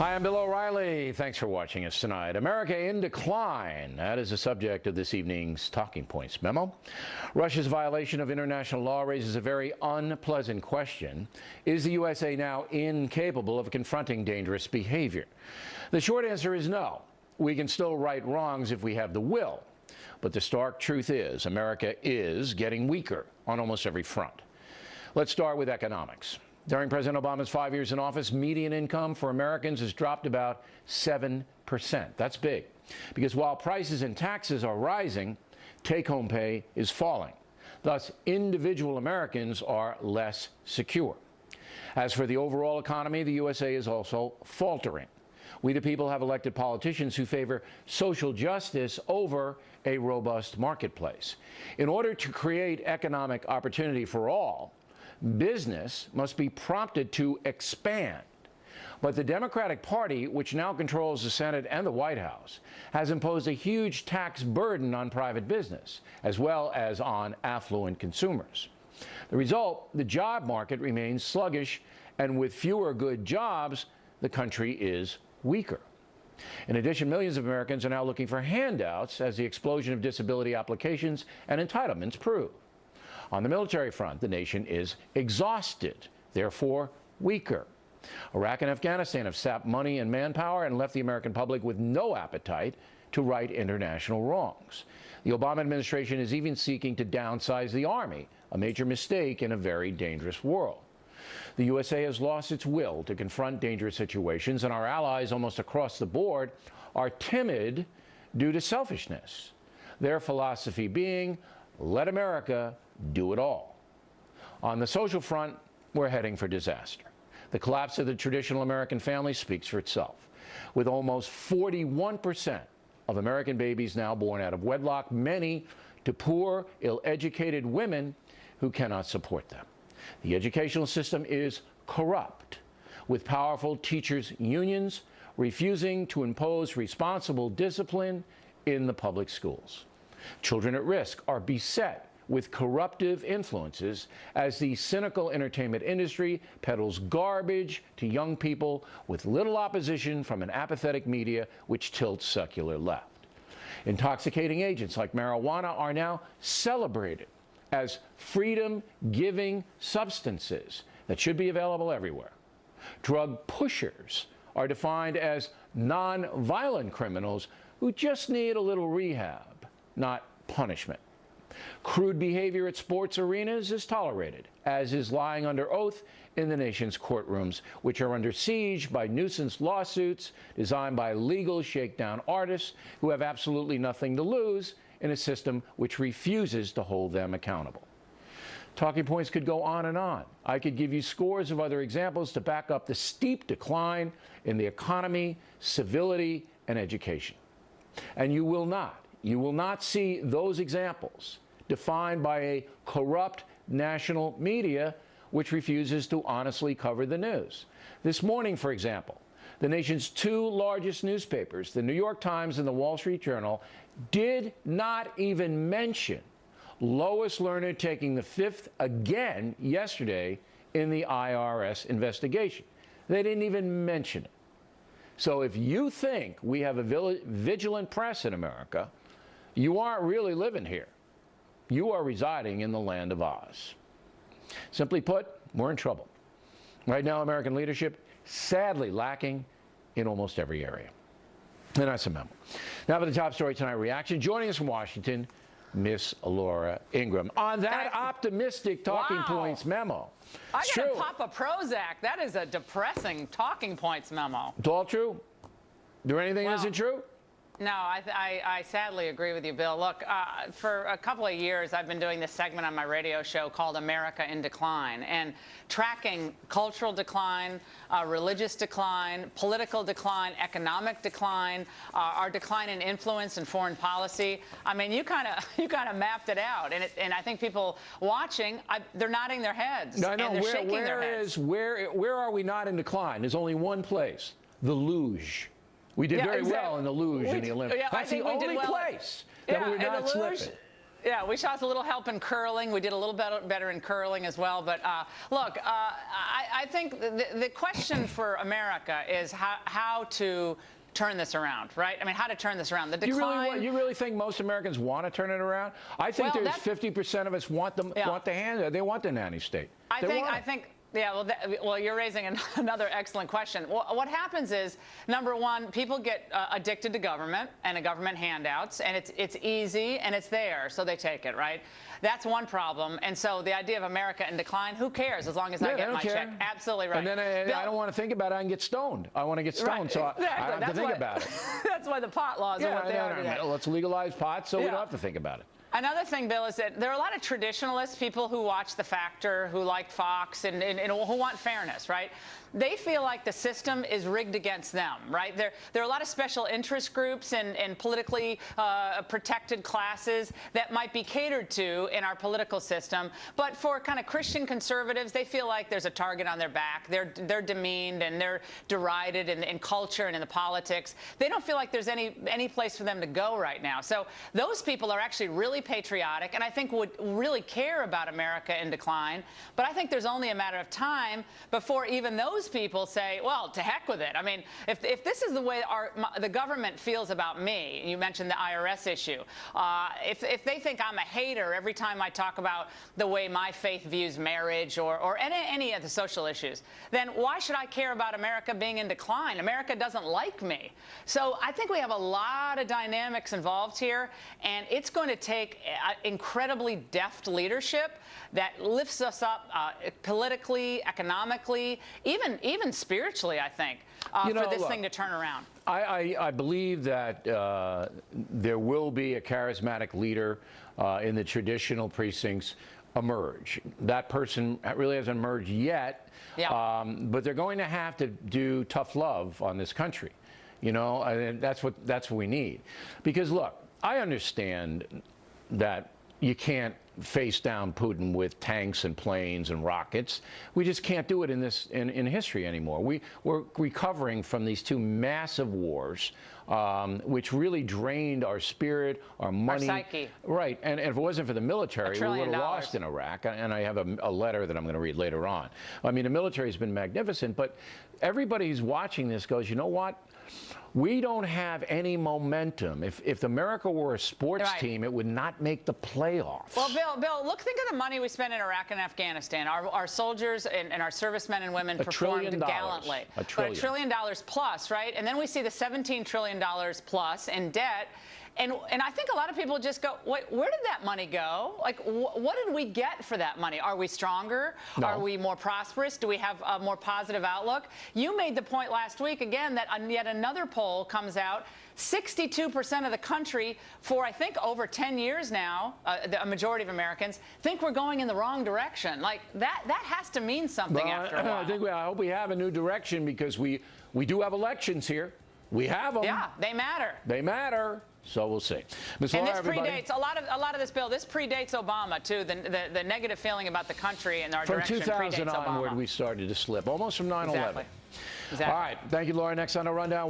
Hi, I'm Bill O'Reilly. Thanks for watching us tonight. America in decline. That is the subject of this evening's Talking Points memo. Russia's violation of international law raises a very unpleasant question. Is the USA now incapable of confronting dangerous behavior? The short answer is no. We can still right wrongs if we have the will. But the stark truth is, America is getting weaker on almost every front. Let's start with economics. During President Obama's 5 years in office, median income for Americans has dropped about 7%. That's big, because while prices and taxes are rising, take-home pay is falling. Thus, individual Americans are less secure. As for the overall economy, the USA is also faltering. We the people have elected politicians who favor social justice over a robust marketplace. In order to create economic opportunity for all, business must be prompted to expand. But the Democratic Party, which now controls the Senate and the White House, has imposed a huge tax burden on private business, as well as on affluent consumers. The result, the job market remains sluggish, and with fewer good jobs, the country is weaker. In addition, millions of Americans are now looking for handouts, as the explosion of disability applications and entitlements prove. On the military front, the nation is exhausted, therefore weaker. Iraq and Afghanistan have sapped money and manpower and left the American public with no appetite to right international wrongs. The Obama administration is even seeking to downsize the Army, a major mistake in a very dangerous world. The USA has lost its will to confront dangerous situations, and our allies almost across the board are timid due to selfishness. Their philosophy being, let America do it all. On the social front, we're heading for disaster. The collapse of the traditional American family speaks for itself. With almost 41% of American babies now born out of wedlock, many to poor, ill-educated women who cannot support them. The educational system is corrupt, with powerful teachers' unions refusing to impose responsible discipline in the public schools. Children at risk are beset with corruptive influences as the cynical entertainment industry peddles garbage to young people with little opposition from an apathetic media which tilts secular left. Intoxicating agents like marijuana are now celebrated as freedom-giving substances that should be available everywhere. Drug pushers are defined as non-violent criminals who just need a little rehab, not punishment. Crude behavior at sports arenas is tolerated, as is lying under oath in the nation's courtrooms, which are under siege by nuisance lawsuits designed by legal shakedown artists who have absolutely nothing to lose in a system which refuses to hold them accountable. Talking points could go on and on. I could give you scores of other examples to back up the steep decline in the economy, civility, and education. And you will not see those examples defined by a corrupt national media which refuses to honestly cover the news. This morning, for example, the nation's two largest newspapers, the New York Times and the Wall Street Journal, did not even mention Lois Lerner taking the fifth again yesterday in the IRS investigation. They didn't even mention it. So if you think we have a vigilant press in America, you aren't really living here. You are residing in the land of Oz. Simply put, we're in trouble. Right now, American leadership sadly lacking in almost every area. And that's a memo. Now for the top story tonight reaction. Joining us from Washington, Miss Laura Ingraham. On that optimistic Talking Points memo. I gotta pop a Prozac. That is a depressing Talking Points memo. It's all true? Is there anything that isn't true? No, I sadly agree with you, Bill. Look, for a couple of years, I've been doing this segment on my radio show called America in Decline, and tracking cultural decline, religious decline, political decline, economic decline, our decline in influence in foreign policy. I mean, you kind of mapped it out, and I think people watching, they're nodding their heads. No, and they're shaking their heads. Where are we not in decline? There's only one place: the luge. We did very well in the luge in the Olympics. Yeah, That's the only place that we're not slipping. Yeah, we showed us a little help in curling. We did a little better in curling as well. But look, I think the question for America is how to turn this around, right? I mean, how to turn this around. The decline. You really think most Americans want to turn it around? I think there's 50% of us want the they want the nanny state. I think. Yeah, well, you're raising another excellent question. What happens is, number one, people get addicted to government and government handouts, and it's easy and it's there, so they take it, right? That's one problem. And so the idea of America in decline, who cares as long as I get my check? Absolutely right. And then I don't want to think about it. I can get stoned. I want to get stoned, so I have to think about it. That's why the pot laws are what they are today. Let's legalize pot so we don't have to think about it. Another thing, Bill, is that there are a lot of traditionalists, people who watch The Factor, who like Fox, and who want fairness, right? They feel like the system is rigged against them, right? There are a lot of special interest groups and politically protected classes that might be catered to in our political system. But for kind of Christian conservatives, they feel like there's a target on their back. They're demeaned and they're derided in culture and in the politics. They don't feel like there's any place for them to go right now. So those people are actually really patriotic and I think would really care about America in decline. But I think there's only a matter of time before even those people say, well, to heck with it. I mean, if this is the way the government feels about me, you mentioned the IRS issue, if they think I'm a hater every time I talk about the way my faith views marriage or any of the social issues, then why should I care about America being in decline? America doesn't like me. So I think we have a lot of dynamics involved here, and it's going to take incredibly deft leadership that lifts us up politically, economically, even spiritually, I think, for this thing to turn around. I believe that there will be a charismatic leader in the traditional precincts emerge. That person really hasn't emerged yet, but they're going to have to do tough love on this country. You know, and that's what we need. Because look, I understand that you can't face down Putin with tanks and planes and rockets. We just can't do it in history anymore. We're recovering from these two massive wars, which really drained our spirit, our money, our psyche. Right. And if it wasn't for the military, we would have lost in Iraq. And I have a letter that I'm going to read later on. I mean, the military has been magnificent, but everybody who's watching this goes, you know what? We don't have any momentum. If America were a sports team, it would not make the playoffs. Well, Bill, think of the money we spend in Iraq and Afghanistan. Our soldiers and our servicemen and women performed gallantly. $1 trillion. But $1 trillion plus, right? And then we see the $17 trillion plus in debt. And I think a lot of people just go, wait, where did that money go? Like, what did we get for that money? Are we stronger? No. Are we more prosperous? Do we have a more positive outlook? You made the point last week, again, that yet another poll comes out. 62% of the country, for I think over 10 years now, a majority of Americans think we're going in the wrong direction. Like that has to mean something after a while. I hope we have a new direction because we do have elections here. We have them. Yeah, they matter. They matter. So we'll see. Ms. And Laura, this predates a lot of this bill. This predates Obama too. The negative feeling about the country and our direction predates Obama. From 2000 onward, we started to slip, almost from 9/11. Exactly. All right. Thank you, Laura. Next on the rundown.